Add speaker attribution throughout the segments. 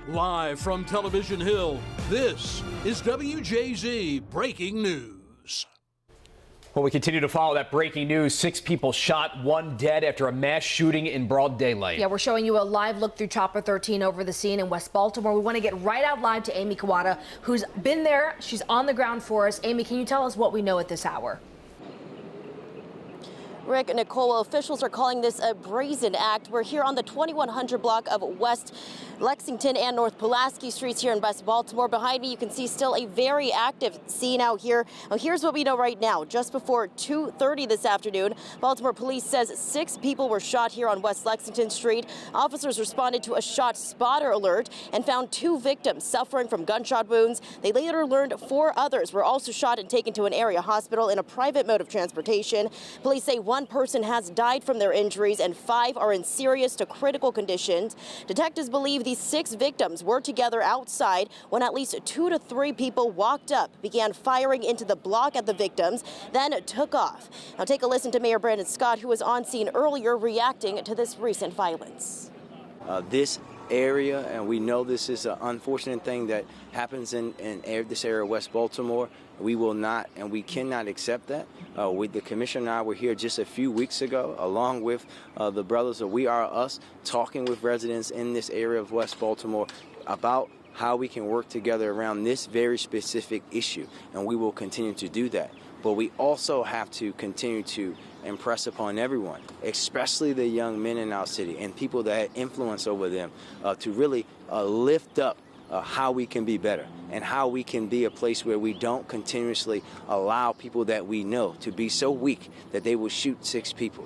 Speaker 1: Live from Television Hill, this is WJZ Breaking News.
Speaker 2: Well, we continue to follow that breaking news. 6 people shot, 1 dead after a mass shooting in broad daylight.
Speaker 3: Yeah, we're showing you a live look through Chopper 13 over the scene in West Baltimore. We want to get right out live to Amy Kawada, who's been there. She's on the ground for us. Amy, can you tell us what we know at this hour?
Speaker 4: Rick, Nicole, officials are calling this a brazen act. We're here on the 2100 block of West Lexington and North Pulaski Streets here in West Baltimore. Behind me, you can see still a very active scene out here. Now, here's what we know right now. Just before 2:30 this afternoon, Baltimore police says 6 people were shot here on West Lexington Street. Officers responded to a shot spotter alert and found 2 victims suffering from gunshot wounds. They later learned 4 others were also shot and taken to an area hospital in a private mode of transportation. Police say 1 person has died from their injuries and 5 are in serious to critical conditions. Detectives believe these 6 victims were together outside when at least 2 to 3 people walked up, began firing into the block at the victims, then took off. Now take a listen to Mayor Brandon Scott, who was on scene earlier reacting to this recent violence.
Speaker 5: This area, and we know this is an unfortunate thing that happens in this area of West Baltimore. We will not and we cannot accept that. The commissioner and I were here just a few weeks ago, along with the brothers of We Are Us, talking with residents in this area of West Baltimore about how we can work together around this very specific issue, and we will continue to do that. But we also have to continue to impress upon everyone, especially the young men in our city and people that have influence over them, to really lift up how we can be better and how we can be a place where we don't continuously allow people that we know to be so weak that they will shoot 6 people.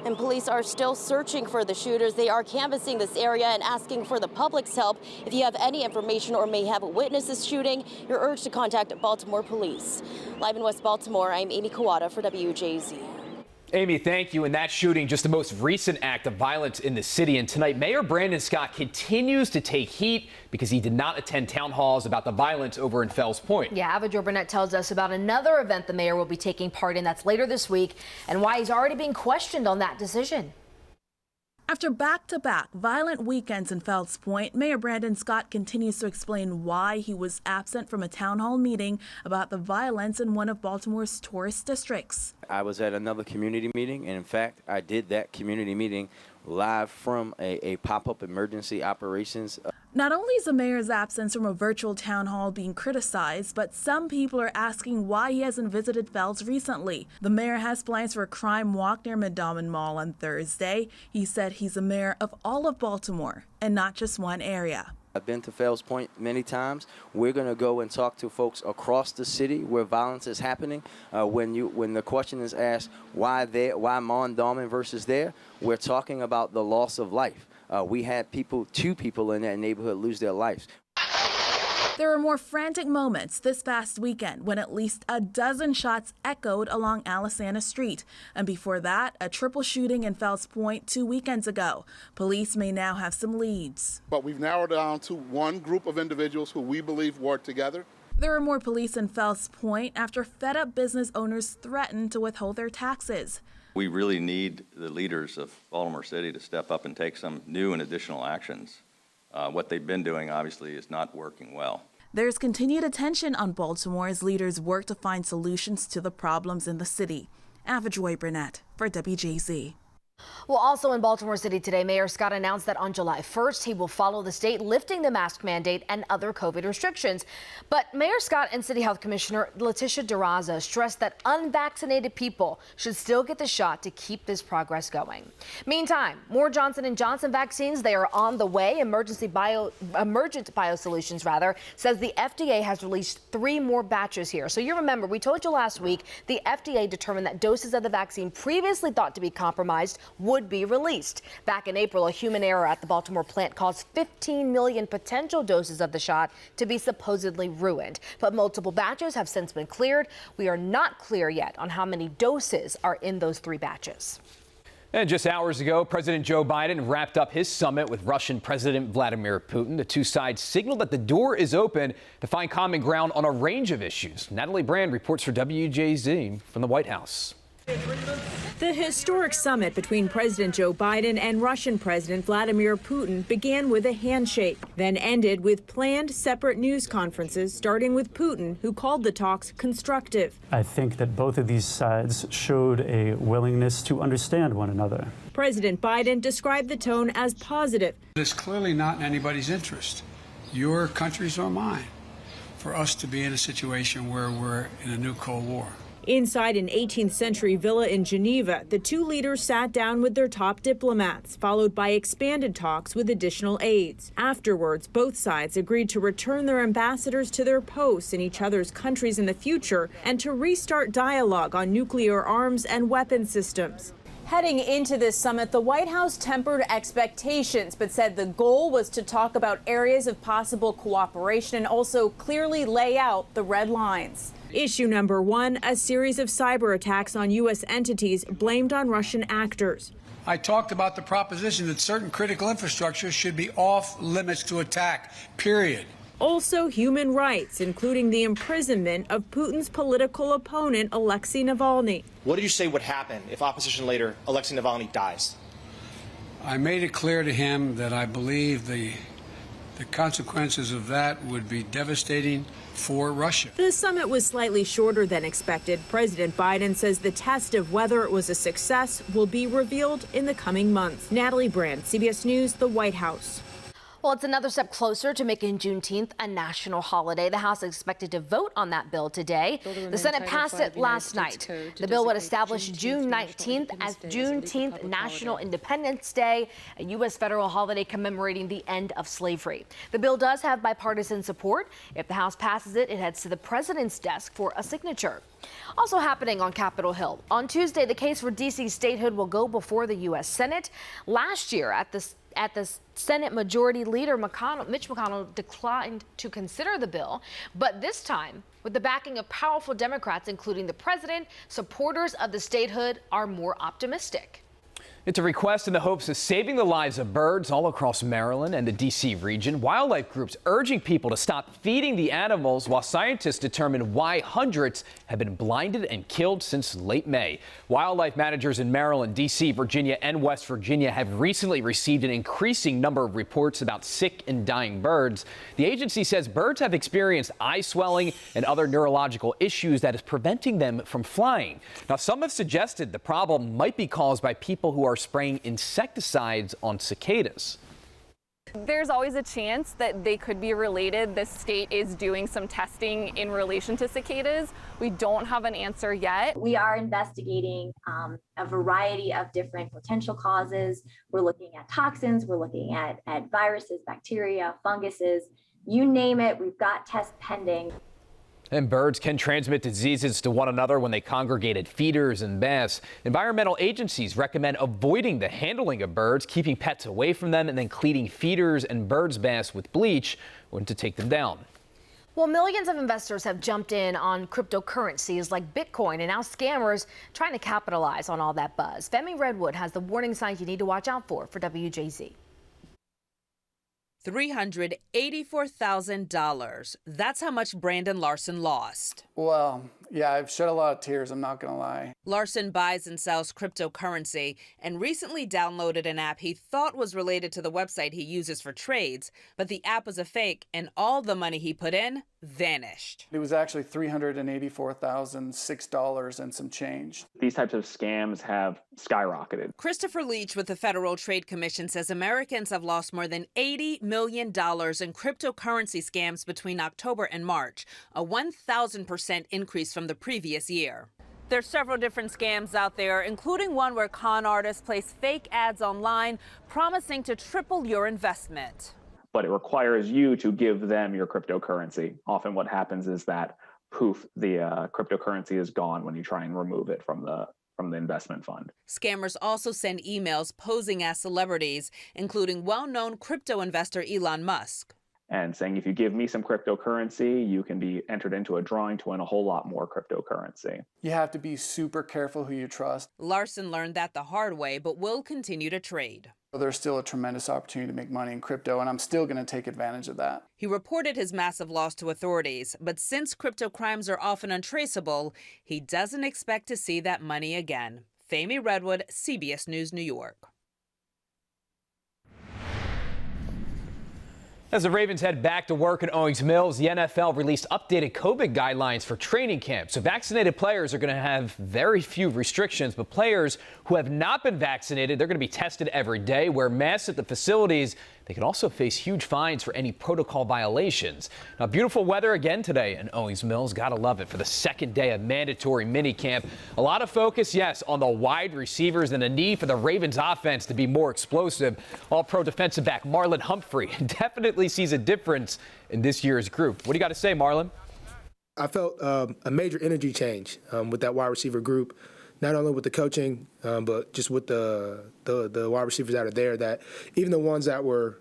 Speaker 4: And police are still searching for the shooters. They are canvassing this area and asking for the public's help. If you have any information or may have witnessed this shooting, you're urged to contact Baltimore Police. Live in West Baltimore, I'm Amy Kawada for WJZ.
Speaker 2: Amy, thank you. And that shooting, just the most recent act of violence in the city. And tonight, Mayor Brandon Scott continues to take heat because he did not attend town halls about the violence over in Fells Point.
Speaker 3: Yeah, Avador Burnett tells us about another event the mayor will be taking part in that's later this week and why he's already being questioned on that decision.
Speaker 6: After back-to-back violent weekends in Fells Point, Mayor Brandon Scott continues to explain why he was absent from a town hall meeting about the violence in one of Baltimore's tourist districts.
Speaker 5: I was at another community meeting, and in fact, I did that community meeting live from a pop-up emergency operations.
Speaker 6: Not only is the mayor's absence from a virtual town hall being criticized, but some people are asking why he hasn't visited Fells recently. The mayor has plans for a crime walk near Medaman Mall on Thursday. He said he's the mayor of all of Baltimore and not just one area.
Speaker 5: I've been to Fells Point many times. We're going to go and talk to folks across the city where violence is happening. When the question is asked why Mondawmin versus there, we're talking about the loss of life. We had 2 people in that neighborhood lose their lives.
Speaker 6: There were more frantic moments this past weekend when at least a dozen shots echoed along Alisana Street. And before that, a triple shooting in Fells Point 2 weekends ago. Police may now have some leads.
Speaker 7: But we've narrowed down to one group of individuals who we believe work together.
Speaker 6: There were more police in Fells Point after fed-up business owners threatened to withhold their taxes.
Speaker 8: We really need the leaders of Baltimore City to step up and take some new and additional actions. What they've been doing, obviously, is not working well.
Speaker 6: There's continued attention on Baltimore as leaders work to find solutions to the problems in the city. Avador Burnett for WJZ.
Speaker 3: Well, also in Baltimore City today, Mayor Scott announced that on July 1st, he will follow the state lifting the mask mandate and other COVID restrictions. But Mayor Scott and City Health Commissioner Letitia DeRaza stressed that unvaccinated people should still get the shot to keep this progress going. Meantime, more Johnson & Johnson vaccines, they are on the way. Emergent Biosolutions, says the FDA has released 3 more batches here. So you remember, we told you last week, the FDA determined that doses of the vaccine previously thought to be compromised would be released. Back in April, a human error at the Baltimore plant caused 15 million potential doses of the shot to be supposedly ruined. But multiple batches have since been cleared. We are not clear yet on how many doses are in those 3 batches.
Speaker 2: And just hours ago, President Joe Biden wrapped up his summit with Russian President Vladimir Putin. The 2 sides signaled that the door is open to find common ground on a range of issues. Natalie Brand reports for WJZ from the White House.
Speaker 9: The historic summit between President Joe Biden and Russian President Vladimir Putin began with a handshake, then ended with planned separate news conferences, starting with Putin, who called the talks constructive.
Speaker 10: I think that both of these sides showed a willingness to understand one another.
Speaker 9: President Biden described the tone as positive.
Speaker 11: It's clearly not in anybody's interest, your country's or mine, for us to be in a situation where we're in a new Cold War.
Speaker 9: Inside an 18th century villa in Geneva, the two leaders sat down with their top diplomats, followed by expanded talks with additional aides. Afterwards, both sides agreed to return their ambassadors to their posts in each other's countries in the future and to restart dialogue on nuclear arms and weapon systems. Heading into this summit, the White House tempered expectations, but said the goal was to talk about areas of possible cooperation and also clearly lay out the red lines. Issue number one, a series of cyber attacks on U.S. entities blamed on Russian actors.
Speaker 11: I talked about the proposition that certain critical infrastructure should be off limits to attack, period.
Speaker 9: Also human rights, including the imprisonment of Putin's political opponent, Alexei Navalny.
Speaker 12: What did you say would happen if opposition leader Alexei Navalny dies?
Speaker 11: I made it clear to him that I believe the consequences of that would be devastating for Russia.
Speaker 9: The summit was slightly shorter than expected. President Biden says the test of whether it was a success will be revealed in the coming months. Natalie Brand, CBS News, the White House.
Speaker 3: Well, it's another step closer to making Juneteenth a national holiday. The House is expected to vote on that bill today. The Senate passed it last night. The bill would establish June 19th as Juneteenth National Independence Day, a U.S. federal holiday commemorating the end of slavery. The bill does have bipartisan support. If the House passes it, it heads to the president's desk for a signature. Also happening on Capitol Hill. On Tuesday, the case for D.C. statehood will go before the U.S. Senate. Last year, at the Senate Majority Leader Mitch McConnell declined to consider the bill, but this time, with the backing of powerful Democrats, including the president, supporters of the statehood are more optimistic.
Speaker 2: It's a request in the hopes of saving the lives of birds all across Maryland and the D.C. region. Wildlife groups urging people to stop feeding the animals while scientists determine why hundreds have been blinded and killed since late May. Wildlife managers in Maryland, D.C., Virginia, and West Virginia have recently received an increasing number of reports about sick and dying birds. The agency says birds have experienced eye swelling and other neurological issues that is preventing them from flying. Now, some have suggested the problem might be caused by people who are spraying insecticides on cicadas.
Speaker 13: There's always a chance that they could be related. The state is doing some testing in relation to cicadas. We don't have an answer yet.
Speaker 14: We are investigating a variety of different potential causes. We're looking at toxins, we're looking at viruses, bacteria, funguses, you name it, we've got tests pending.
Speaker 2: And birds can transmit diseases to one another when they congregate at feeders and baths. Environmental agencies recommend avoiding the handling of birds, keeping pets away from them, and then cleaning feeders and birds' baths with bleach when to take them down.
Speaker 3: Well, millions of investors have jumped in on cryptocurrencies like Bitcoin, and now scammers trying to capitalize on all that buzz. Femi Redwood has the warning signs you need to watch out for WJZ.
Speaker 15: $384,000. That's how much Brandon Larson lost.
Speaker 16: Well, yeah, I've shed a lot of tears, I'm not gonna lie.
Speaker 15: Larson buys and sells cryptocurrency and recently downloaded an app he thought was related to the website he uses for trades, but the app was a fake and all the money he put in vanished.
Speaker 16: It was actually $384,006 and some change.
Speaker 17: These types of scams have skyrocketed.
Speaker 15: Christopher Leach with the Federal Trade Commission says Americans have lost more than $80 million in cryptocurrency scams between October and March, a 1,000% increase from the previous year. There's several different scams out there, including one where con artists place fake ads online promising to triple your investment.
Speaker 17: But it requires you to give them your cryptocurrency. Often what happens is that, poof, the cryptocurrency is gone when you try and remove it from the investment fund.
Speaker 15: Scammers also send emails posing as celebrities, including well-known crypto investor Elon Musk.
Speaker 17: And saying, if you give me some cryptocurrency, you can be entered into a drawing to win a whole lot more cryptocurrency.
Speaker 16: You have to be super careful who you trust.
Speaker 15: Larson learned that the hard way, but will continue to trade.
Speaker 16: There's still a tremendous opportunity to make money in crypto, and I'm still going to take advantage of that.
Speaker 15: He reported his massive loss to authorities, but since crypto crimes are often untraceable, he doesn't expect to see that money again. Fahmy Redwood, CBS News, New York.
Speaker 2: As the Ravens head back to work in Owings Mills, the NFL released updated COVID guidelines for training camp. So vaccinated players are going to have very few restrictions, but players who have not been vaccinated, they're going to be tested every day, wear masks at the facilities. They could also face huge fines for any protocol violations. Now, beautiful weather again today in Owings Mills. Gotta love it for the second day of mandatory minicamp. A lot of focus, yes, on the wide receivers and the need for the Ravens offense to be more explosive. All-pro defensive back Marlon Humphrey definitely sees a difference in this year's group. What do you got to say, Marlon?
Speaker 18: I felt a major energy change with that wide receiver group. Not only with the coaching, but just with the wide receivers that are there, that even the ones that were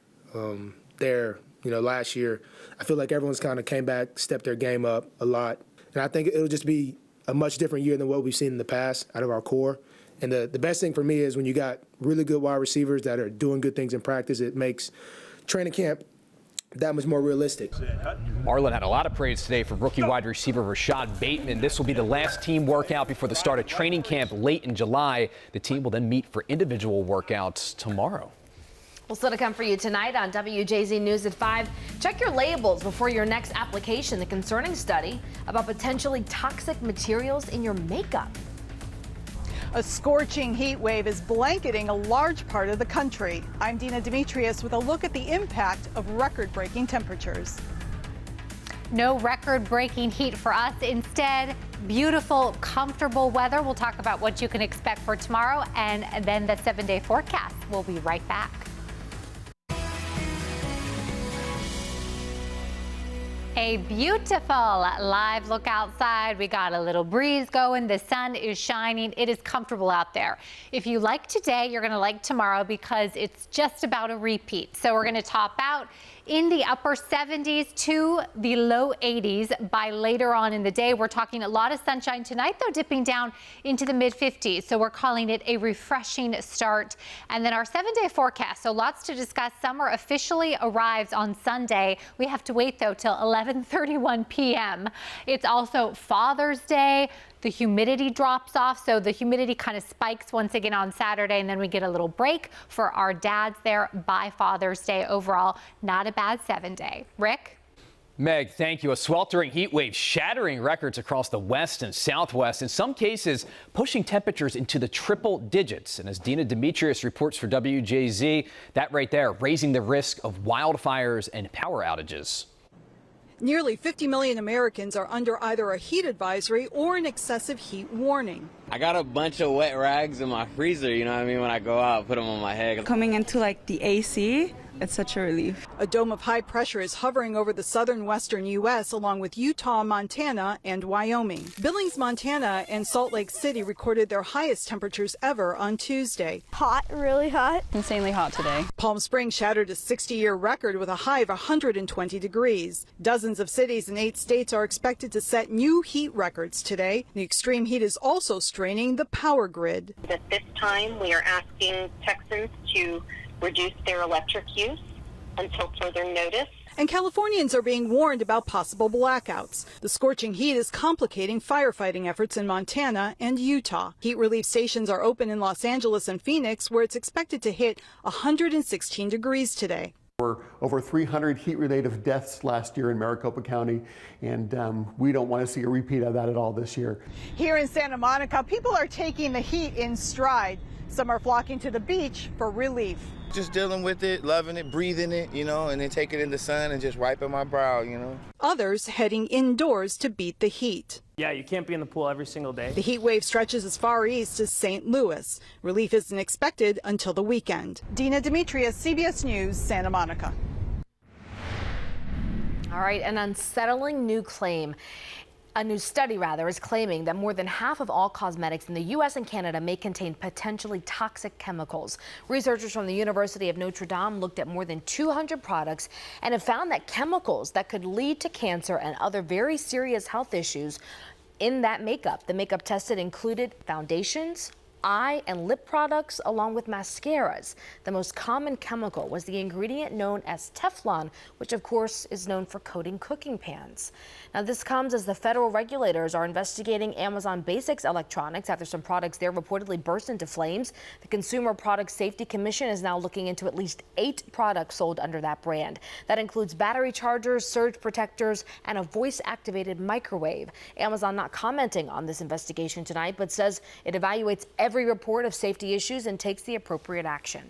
Speaker 18: there, last year, I feel like everyone's kind of came back, stepped their game up a lot. And I think it'll just be a much different year than what we've seen in the past out of our core. And the best thing for me is when you got really good wide receivers that are doing good things in practice, it makes training camp that much more realistic.
Speaker 2: Marlon had a lot of praise today for rookie wide receiver Rashad Bateman. This will be the last team workout before the start of training camp late in July. The team will then meet for individual workouts tomorrow.
Speaker 3: Well, still to come for you tonight on WJZ News at 5. Check your labels before your next application. The concerning study about potentially toxic materials in your makeup.
Speaker 19: A scorching heat wave is blanketing a large part of the country. I'm Dina Demetrius with a look at the impact of record-breaking temperatures.
Speaker 20: No record-breaking heat for us. Instead, beautiful, comfortable weather. We'll talk about what you can expect for tomorrow and then the 7-day forecast. We'll be right back. A beautiful live look outside. We got a little breeze going. The sun is shining. It is comfortable out there. If you like today, you're going to like tomorrow because it's just about a repeat. So we're going to top out in the upper 70s to the low 80s by later on in the day. We're talking a lot of sunshine tonight, though, dipping down into the mid 50s. So we're calling it a refreshing start. And then our 7-day forecast. So lots to discuss. Summer officially arrives on Sunday. We have to wait, though, till 11:31 p.m. It's also Father's Day. The humidity drops off, so the humidity kind of spikes once again on Saturday, and then we get a little break for our dads there by Father's Day. Overall, not a bad 7-day. Rick?
Speaker 2: Meg, thank you. A sweltering heat wave shattering records across the west and southwest, in some cases pushing temperatures into the triple digits. And as Dina Demetrius reports for WJZ, that right there raising the risk of wildfires and power outages.
Speaker 19: Nearly 50 million Americans are under either a heat advisory or an excessive heat warning.
Speaker 21: I got a bunch of wet rags in my freezer, you know what I mean, when I go out, put them on my head.
Speaker 22: Coming into like the AC, it's such a relief.
Speaker 19: A dome of high pressure is hovering over the southern western U.S. along with Utah, Montana, and Wyoming. Billings, Montana, and Salt Lake City recorded their highest temperatures ever on Tuesday.
Speaker 22: Hot, really hot. Insanely hot today.
Speaker 19: Palm Springs shattered a 60-year record with a high of 120 degrees. Dozens of cities in 8 states are expected to set new heat records today. The extreme heat is also straining the power grid.
Speaker 23: At this time, we are asking Texans to reduce their electric use until further notice.
Speaker 19: And Californians are being warned about possible blackouts. The scorching heat is complicating firefighting efforts in Montana and Utah. Heat relief stations are open in Los Angeles and Phoenix, where it's expected to hit 116 degrees today.
Speaker 24: There were over 300 heat-related deaths last year in Maricopa County, and we don't want to see a repeat of that at all this year.
Speaker 19: Here in Santa Monica, people are taking the heat in stride. Some are flocking to the beach for relief.
Speaker 25: Just dealing with it, loving it, breathing it, and then taking it in the sun and just wiping my brow,
Speaker 19: Others heading indoors to beat the heat.
Speaker 26: Yeah, you can't be in the pool every single day.
Speaker 19: The heat wave stretches as far east as St. Louis. Relief isn't expected until the weekend. Dina Demetrius, CBS News, Santa Monica.
Speaker 3: All right, an unsettling new claim. A new study, is claiming that more than half of all cosmetics in the U.S. and Canada may contain potentially toxic chemicals. Researchers from the University of Notre Dame looked at more than 200 products and have found that chemicals that could lead to cancer and other very serious health issues in that makeup. The makeup tested included foundations, eye and lip products along with mascaras. The most common chemical was the ingredient known as Teflon, which of course is known for coating cooking pans. Now this comes as the federal regulators are investigating Amazon Basics electronics after some products there reportedly burst into flames. The Consumer Product Safety Commission is now looking into at least 8 products sold under that brand. That includes battery chargers, surge protectors, and a voice-activated microwave. Amazon not commenting on this investigation tonight, but says it evaluates every report of safety issues and takes the appropriate action.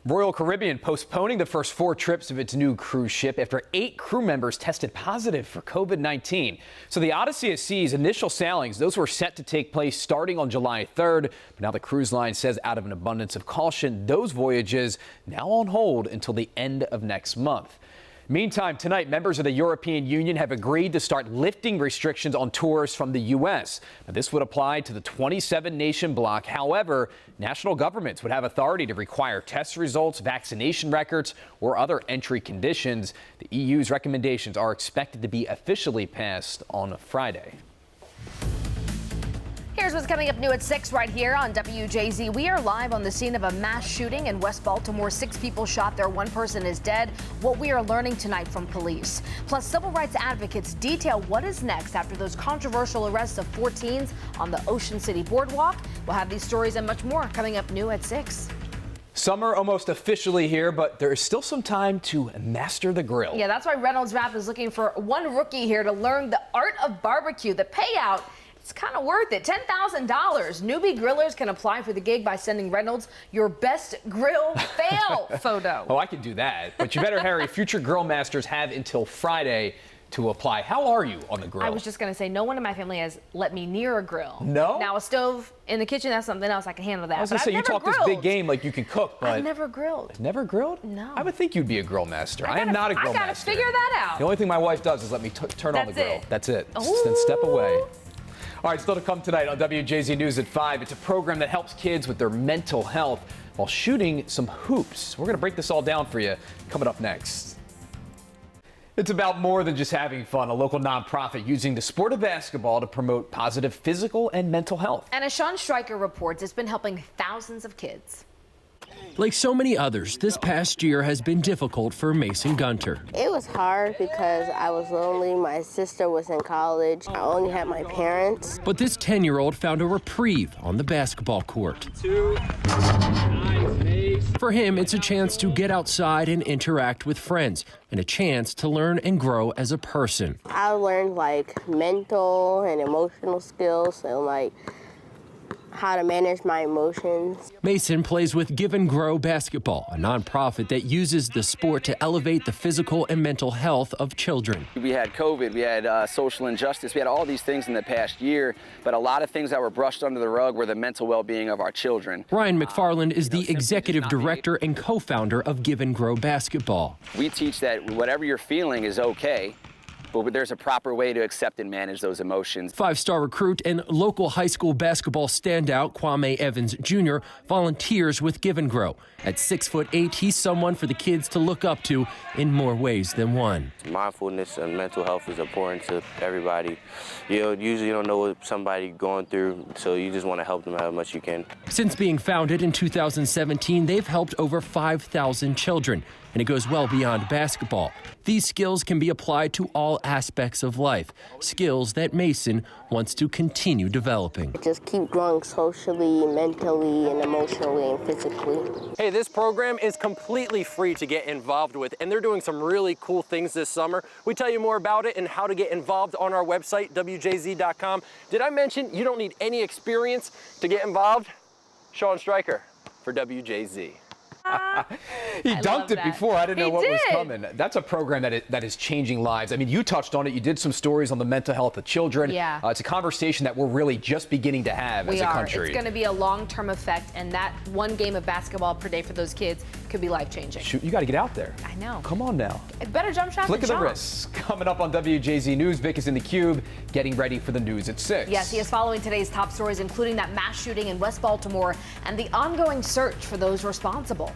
Speaker 2: Royal Caribbean postponing the first 4 trips of its new cruise ship after 8 crew members tested positive for COVID-19. So the Odyssey of Seas initial sailings, those were set to take place starting on July 3rd. But now the cruise line says out of an abundance of caution, those voyages now on hold until the end of next month. Meantime, tonight, members of the European Union have agreed to start lifting restrictions on tours from the U.S. Now, this would apply to the 27-nation bloc. However, national governments would have authority to require test results, vaccination records, or other entry conditions. The EU's recommendations are expected to be officially passed on Friday.
Speaker 3: Here's what's coming up new at 6 right here on WJZ. We are live on the scene of a mass shooting in West Baltimore. 6 people shot there. 1 person is dead. What we are learning tonight from police. Plus, civil rights advocates detail what is next after those controversial arrests of 4 teens on the Ocean City Boardwalk. We'll have these stories and much more coming up new at 6.
Speaker 2: Summer almost officially here, but there is still some time to master the grill.
Speaker 3: Yeah, that's why Reynolds Wrap is looking for one rookie here to learn the art of barbecue. The payout, it's kind of worth it. $10,000. Newbie grillers can apply for the gig by sending Reynolds your best grill fail photo.
Speaker 2: Oh, I could do that. But you better hurry. Future grill masters have until Friday to apply. How are you on the grill?
Speaker 3: I was just going to say, no one in my family has let me near a grill.
Speaker 2: No?
Speaker 3: Now, a stove in the kitchen, that's something else. I can handle that.
Speaker 2: I was going to say, you talk this big game like you can cook, but...
Speaker 3: I've never grilled.
Speaker 2: Never grilled?
Speaker 3: No.
Speaker 2: I would think you'd be a grill master. I am not a grill master.
Speaker 3: I got to figure that out.
Speaker 2: The only thing my wife does is let me turn on the grill. That's it.
Speaker 3: Ooh.
Speaker 2: Then step away. All right, still to come tonight on WJZ News at 5. It's a program that helps kids with their mental health while shooting some hoops. We're going to break this all down for you coming up next. It's about more than just having fun. A local nonprofit using the sport of basketball to promote positive physical and mental health.
Speaker 3: And as Sean Stryker reports, it's been helping thousands of kids.
Speaker 1: Like so many others, this past year has been difficult for Mason Gunter.
Speaker 4: It was hard because I was lonely. My sister was in college. I only had my parents.
Speaker 1: But this 10-year-old found a reprieve on the basketball court. For him, it's a chance to get outside and interact with friends, and a chance to learn and grow as a person.
Speaker 4: I learned like mental and emotional skills and like how to manage my emotions.
Speaker 1: Mason plays with Give and Grow Basketball, a nonprofit that uses the sport to elevate the physical and mental health of children.
Speaker 5: We had COVID, we had social injustice, we had all these things in the past year, but a lot of things that were brushed under the rug were the mental well-being of our children.
Speaker 1: Ryan McFarland is the executive director and co-founder of Give and Grow Basketball.
Speaker 5: We teach that whatever you're feeling is okay, but there's a proper way to accept and manage those emotions.
Speaker 1: 5-star recruit and local high school basketball standout Kwame Evans Jr. volunteers with Give and Grow. At 6'8", he's someone for the kids to look up to in more ways than one.
Speaker 6: Mindfulness and mental health is important to everybody. You usually don't know what somebody's going through, so you just want to help them how much you can.
Speaker 1: Since being founded in 2017, they've helped over 5,000 children, and it goes well beyond basketball. These skills can be applied to all aspects of life, skills that Mason wants to continue developing.
Speaker 4: Just keep growing socially, mentally, and emotionally and physically.
Speaker 7: Hey, this program is completely free to get involved with, and they're doing some really cool things this summer. We tell you more about it and how to get involved on our website, WJZ.com. Did I mention you don't need any experience to get involved? Sean Stryker for WJZ.
Speaker 2: He dunked it before. I didn't know what was coming. That's a program that is changing lives. I mean, you touched on it. You did some stories on the mental health of children.
Speaker 3: Yeah.
Speaker 2: It's a conversation that we're really just beginning to have as a country.
Speaker 3: It's going to be a long-term effect, and that one game of basketball per day for those kids could be life-changing.
Speaker 2: Shoot, you got to get out there.
Speaker 3: I know.
Speaker 2: Come on now.
Speaker 3: Better jump shot
Speaker 2: Flick
Speaker 3: than
Speaker 2: of the
Speaker 3: Sean.
Speaker 2: wrist. Coming up on WJZ News, Vic is in the cube, getting ready for the news at 6.
Speaker 3: Yes, he is following today's top stories, including that mass shooting in West Baltimore and the ongoing search for those responsible.